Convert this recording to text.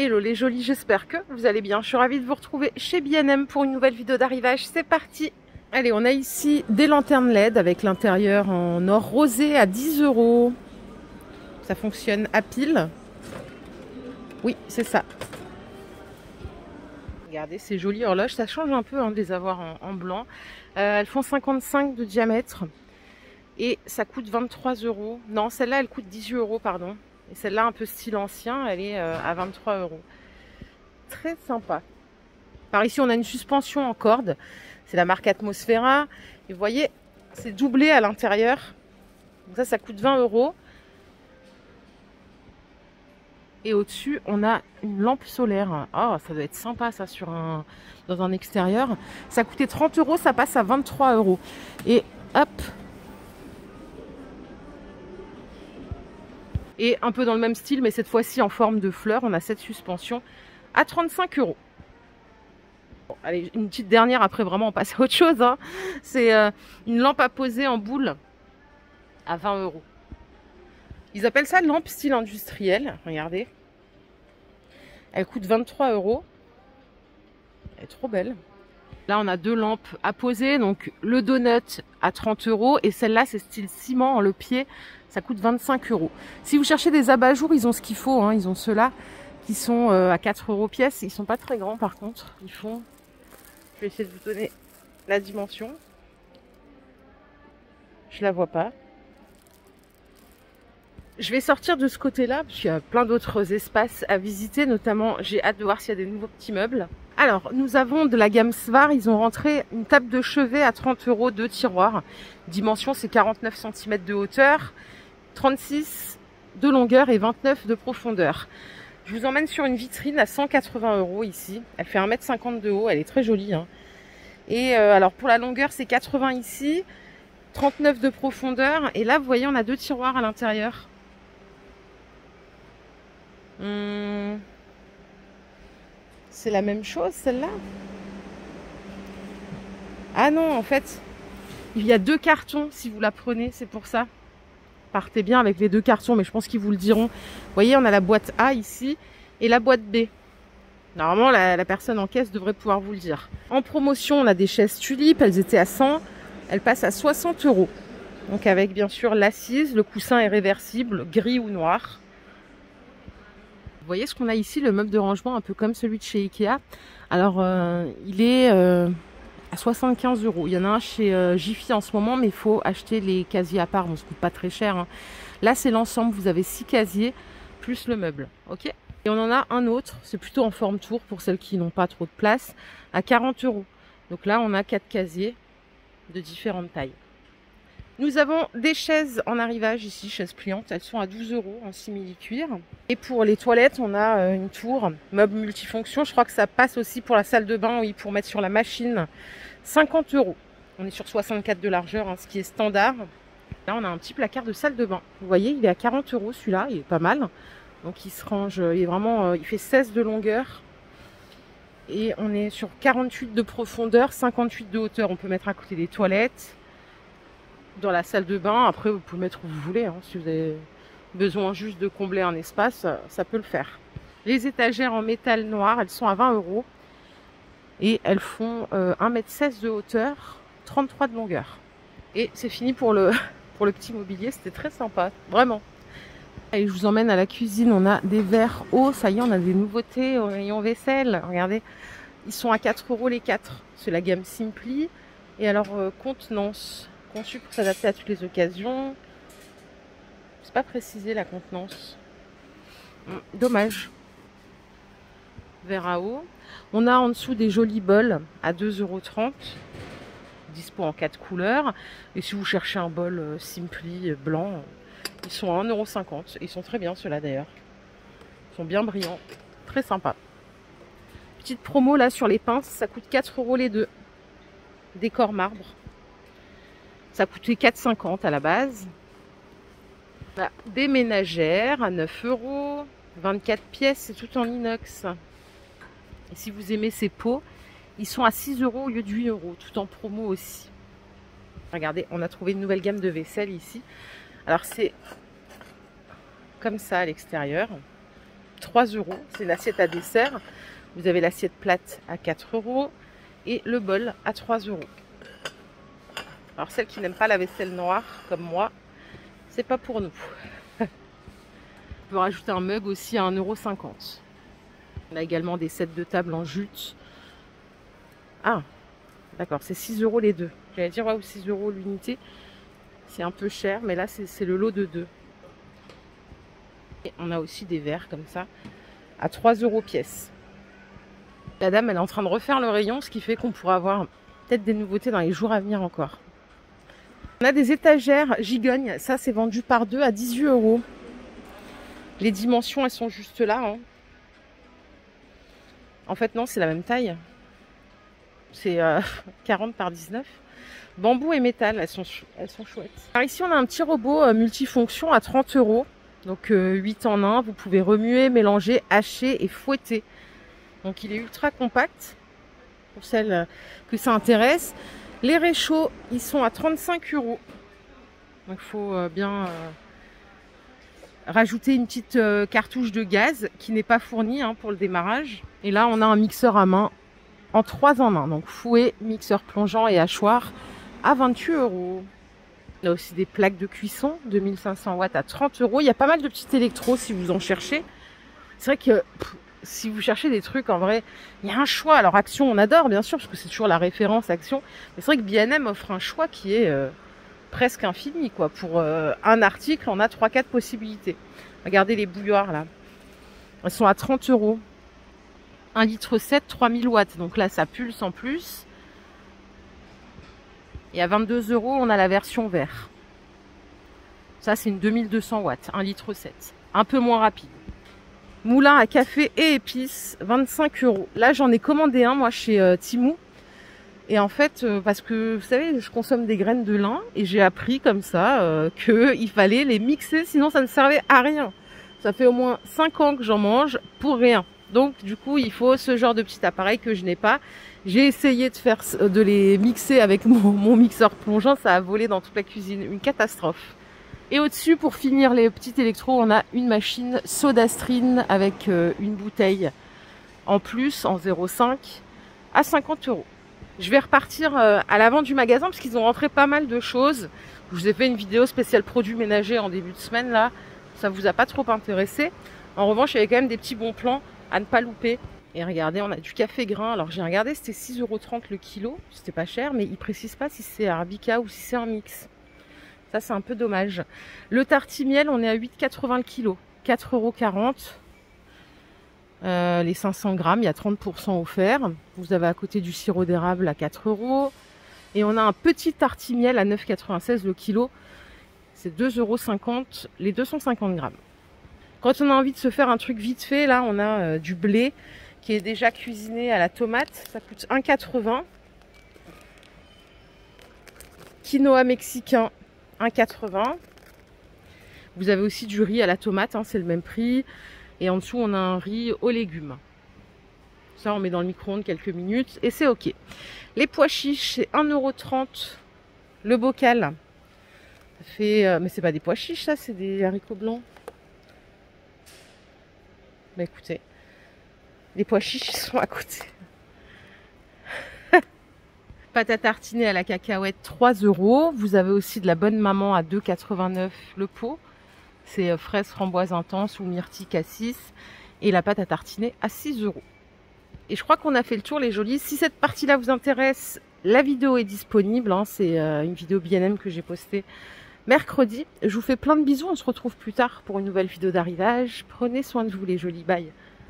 Hello les jolis, j'espère que vous allez bien. Je suis ravie de vous retrouver chez B&M pour une nouvelle vidéo d'arrivage. C'est parti! Allez, on a ici des lanternes LED avec l'intérieur en or rosé à 10 €. Ça fonctionne à pile. Oui, c'est ça. Regardez ces jolies horloges. Ça change un peu de les avoir en blanc. Elles font 55 de diamètre. Et ça coûte 23 €. Non, celle-là, elle coûte 18 €, pardon. Et celle-là, un peu style ancien, elle est à 23 €. Très sympa. Par ici, on a une suspension en corde. C'est la marque Atmosfera. Et vous voyez, c'est doublé à l'intérieur. Donc ça coûte 20 €. Et au-dessus, on a une lampe solaire. Oh, ça doit être sympa ça dans un extérieur. Ça coûtait 30 €, ça passe à 23 €. Et hop. Et un peu dans le même style, mais cette fois-ci en forme de fleur, on a cette suspension à 35 €. Bon, allez, une petite dernière, après vraiment on passe à autre chose. C'est une lampe à poser en boule à 20 €. Ils appellent ça lampe style industriel. Regardez. Elle coûte 23 €. Elle est trop belle. Là, on a deux lampes à poser. Donc, le donut à 30 € et celle-là, c'est style ciment, le pied. Ça coûte 25 €. Si vous cherchez des abat-jours, ils ont ce qu'il faut. Ils ont ceux-là qui sont à 4 € pièce. Ils sont pas très grands par contre. Ils font... Je vais essayer de vous donner la dimension. Je la vois pas. Je vais sortir de ce côté-là, parce qu'il y a plein d'autres espaces à visiter, notamment j'ai hâte de voir s'il y a des nouveaux petits meubles. Alors, nous avons de la gamme Svar, ils ont rentré une table de chevet à 30 €, 2 tiroirs. Dimension, c'est 49 cm de hauteur, 36 de longueur et 29 de profondeur. Je vous emmène sur une vitrine à 180 € ici. Elle fait 1,50 m de haut, elle est très jolie. Et alors, pour la longueur, c'est 80 ici, 39 de profondeur. Et là, vous voyez, on a deux tiroirs à l'intérieur. C'est la même chose celle-là? Ah non, en fait, il y a deux cartons si vous la prenez, c'est pour ça. Partez bien avec les deux cartons, mais je pense qu'ils vous le diront. Vous voyez, on a la boîte A ici et la boîte B. Normalement, la personne en caisse devrait pouvoir vous le dire. En promotion, on a des chaises tulipes, elles étaient à 100, elles passent à 60 €. Donc avec bien sûr l'assise, le coussin est réversible, gris ou noir. Vous voyez ce qu'on a ici, le meuble de rangement un peu comme celui de chez Ikea. Alors il est à 75 €. Il y en a un chez Jiffy en ce moment, mais il faut acheter les casiers à part. Bon, ça coûte pas très cher. Là c'est l'ensemble, vous avez 6 casiers plus le meuble. Ok. Et on en a un autre, c'est plutôt en forme tour pour celles qui n'ont pas trop de place, à 40 €. Donc là on a 4 casiers de différentes tailles. Nous avons des chaises en arrivage ici, chaises pliantes. Elles sont à 12 € en simili-cuir. Et pour les toilettes, on a une tour, meuble multifonction. Je crois que ça passe aussi pour la salle de bain, oui, pour mettre sur la machine. 50 €. On est sur 64 de largeur, ce qui est standard. Là, on a un petit placard de salle de bain. Vous voyez, il est à 40 € celui-là, il est pas mal. Donc il se range, il est vraiment, il fait 16 de longueur. Et on est sur 48 de profondeur, 58 de hauteur. On peut mettre à côté des toilettes. Dans la salle de bain, après vous pouvez mettre où vous voulez, si vous avez besoin juste de combler un espace, ça peut le faire. Les étagères en métal noir, elles sont à 20 € et elles font 1,16 m de hauteur, 33 de longueur. Et c'est fini pour le petit mobilier, c'était très sympa, vraiment. Et je vous emmène à la cuisine, on a des verres hauts, ça y est, on a des nouveautés au rayon vaisselle, regardez, ils sont à 4 € les 4, c'est la gamme Simply. Et alors contenance, conçu pour s'adapter à toutes les occasions. C'est pas précisé la contenance. Dommage. Verre à eau. On a en dessous des jolis bols à 2,30 €. Dispo en 4 couleurs. Et si vous cherchez un bol Simply blanc, ils sont à 1,50 €. Ils sont très bien ceux-là d'ailleurs. Ils sont bien brillants. Très sympa. Petite promo là sur les pinces. Ça coûte 4 € les deux. Décor marbre. Ça coûtait 4,50 € à la base. Là, des ménagères à 9 €. 24 pièces, c'est tout en inox. Et si vous aimez ces pots, ils sont à 6 € au lieu de 8 €, tout en promo aussi. Regardez, on a trouvé une nouvelle gamme de vaisselle ici. Alors c'est comme ça à l'extérieur. 3 €. C'est l'assiette à dessert. Vous avez l'assiette plate à 4 € et le bol à 3 €. Alors celles qui n'aiment pas la vaisselle noire, comme moi, c'est pas pour nous. On peut rajouter un mug aussi à 1,50 €. On a également des sets de table en jute. Ah, d'accord, c'est 6 € les deux. J'allais dire, ouais, 6 € l'unité. C'est un peu cher, mais là, c'est le lot de 2. Et on a aussi des verres comme ça, à 3 € pièce. La dame, elle est en train de refaire le rayon, ce qui fait qu'on pourra avoir peut-être des nouveautés dans les jours à venir encore. On a des étagères gigognes. Ça, c'est vendu par 2 à 18 €. Les dimensions, elles sont juste là. Hein. En fait, non, c'est la même taille. C'est 40 par 19. Bambou et métal, elles sont chouettes. Alors ici, on a un petit robot multifonction à 30 €. Donc 8 en 1. Vous pouvez remuer, mélanger, hacher et fouetter. Donc il est ultra compact pour celles que ça intéresse. Les réchauds, ils sont à 35 €. Donc il faut bien rajouter une petite cartouche de gaz qui n'est pas fournie hein, pour le démarrage. Et là, on a un mixeur à main en 3 en 1. Donc fouet, mixeur plongeant et hachoir à 28 €. Il y a aussi des plaques de cuisson, 2500 watts à 30 €. Il y a pas mal de petits électros si vous en cherchez. C'est vrai que si vous cherchez des trucs, en vrai, il y a un choix. Alors Action, on adore bien sûr, parce que c'est toujours la référence Action. Mais c'est vrai que B&M offre un choix qui est presque infini, quoi. Pour un article, on a 3-4 possibilités. Regardez les bouilloires, là. Elles sont à 30 €. 1,7 litre, 3000 watts. Donc là, ça pulse en plus. Et à 22 €, on a la version vert. Ça, c'est une 2200 watts, 1,7 litre. Un peu moins rapide. Moulin à café et épices, 25 €. Là, j'en ai commandé un, moi, chez Temu. Et en fait, parce que, vous savez, je consomme des graines de lin. Et j'ai appris comme ça qu'il fallait les mixer, sinon ça ne servait à rien. Ça fait au moins 5 ans que j'en mange pour rien. Donc, du coup, il faut ce genre de petit appareil que je n'ai pas. J'ai essayé de les mixer avec mon mixeur plongeant. Ça a volé dans toute la cuisine. Une catastrophe. Et au-dessus, pour finir les petits électros, on a une machine SodaStream avec une bouteille en plus, en 0,5 à 50 €. Je vais repartir à l'avant du magasin parce qu'ils ont rentré pas mal de choses. Je vous ai fait une vidéo spéciale produits ménagers en début de semaine là. Ça vous a pas trop intéressé. En revanche, il y avait quand même des petits bons plans à ne pas louper. Et regardez, on a du café grain. Alors j'ai regardé, c'était 6,30 € le kilo. C'était pas cher, mais ils précisent pas si c'est Arabica ou si c'est un mix. Ça, c'est un peu dommage. Le tartimiel, on est à 8,80 € le kilo. 4,40 €. Les 500 grammes, il y a 30% offert. Vous avez à côté du sirop d'érable à 4 €. Et on a un petit tartimiel à 9,96 € le kilo. C'est 2,50 € les 250 grammes. Quand on a envie de se faire un truc vite fait, là, on a du blé qui est déjà cuisiné à la tomate. Ça coûte 1,80 €. Quinoa mexicain, 1,80 €. Vous avez aussi du riz à la tomate, hein, c'est le même prix. Et en dessous, on a un riz aux légumes. Ça, on met dans le micro-ondes quelques minutes et c'est OK. Les pois chiches, c'est 1,30 € le bocal. Ça fait, mais c'est pas des pois chiches, ça, c'est des haricots blancs. Bah écoutez, les pois chiches, ils sont à côté. Pâte à tartiner à la cacahuète, 3 €. Vous avez aussi de la bonne maman à 2,89 € le pot. C'est fraise framboise intense ou myrtille cassis. Et la pâte à tartiner à 6 €. Et je crois qu'on a fait le tour, les jolies. Si cette partie-là vous intéresse, la vidéo est disponible. Hein. C'est une vidéo B&M que j'ai postée mercredi. Je vous fais plein de bisous. On se retrouve plus tard pour une nouvelle vidéo d'arrivage. Prenez soin de vous, les jolies. Bye.